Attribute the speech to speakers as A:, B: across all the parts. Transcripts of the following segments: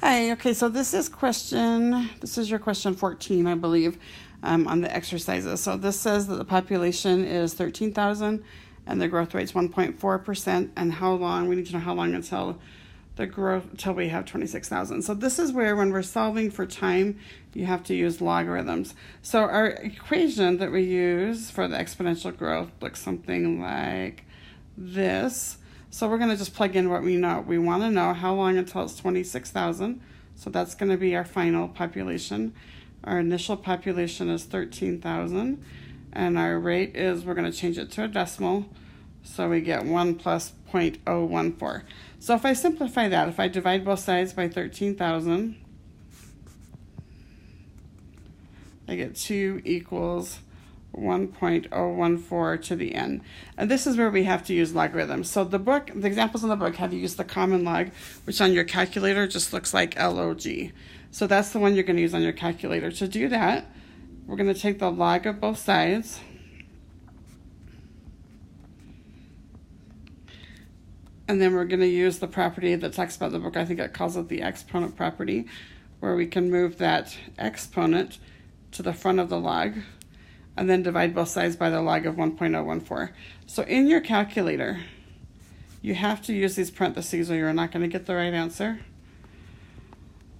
A: Hi, okay, so this is your question 14, I believe, on the exercises. So this says that the population is 13,000 and the growth rate is 1.4%, and we need to know how long until we have 26,000. So this is where, when we're solving for time, you have to use logarithms. So our equation that we use for the exponential growth looks something like this. So we're going to just plug in what we know. We want to know how long until it's 26,000. So that's going to be our final population. Our initial population is 13,000. And our rate is, we're going to change it to a decimal. So we get 1 plus 0.014. So if I simplify that, if I divide both sides by 13,000, I get 2 equals 1.014 to the n. And this is where we have to use logarithms. So the examples in the book have you use the common log, which on your calculator just looks like log. So that's the one you're going to use on your calculator. To do that, we're going to take the log of both sides. And then we're going to use the property that talks about the book. I think it calls it the exponent property, where we can move that exponent to the front of the log and then divide both sides by the log of 1.014. So in your calculator, you have to use these parentheses or you're not going to get the right answer.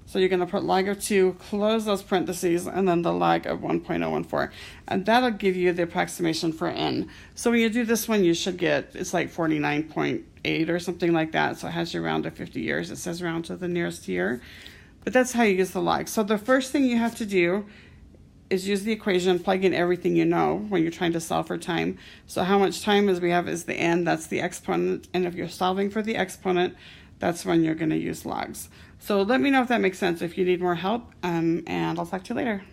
A: So you're going to put log of 2, close those parentheses, and then the log of 1.014. And that'll give you the approximation for n. So when you do this one, you should get, it's like 49.8 or something like that. So it has you round to 50 years. It says round to the nearest year. But that's how you use the log. So the first thing you have to do is use the equation, plug in everything you know when you're trying to solve for time. So how much time we have is the n, that's the exponent. And if you're solving for the exponent, that's when you're going to use logs. So let me know if that makes sense, if you need more help, and I'll talk to you later.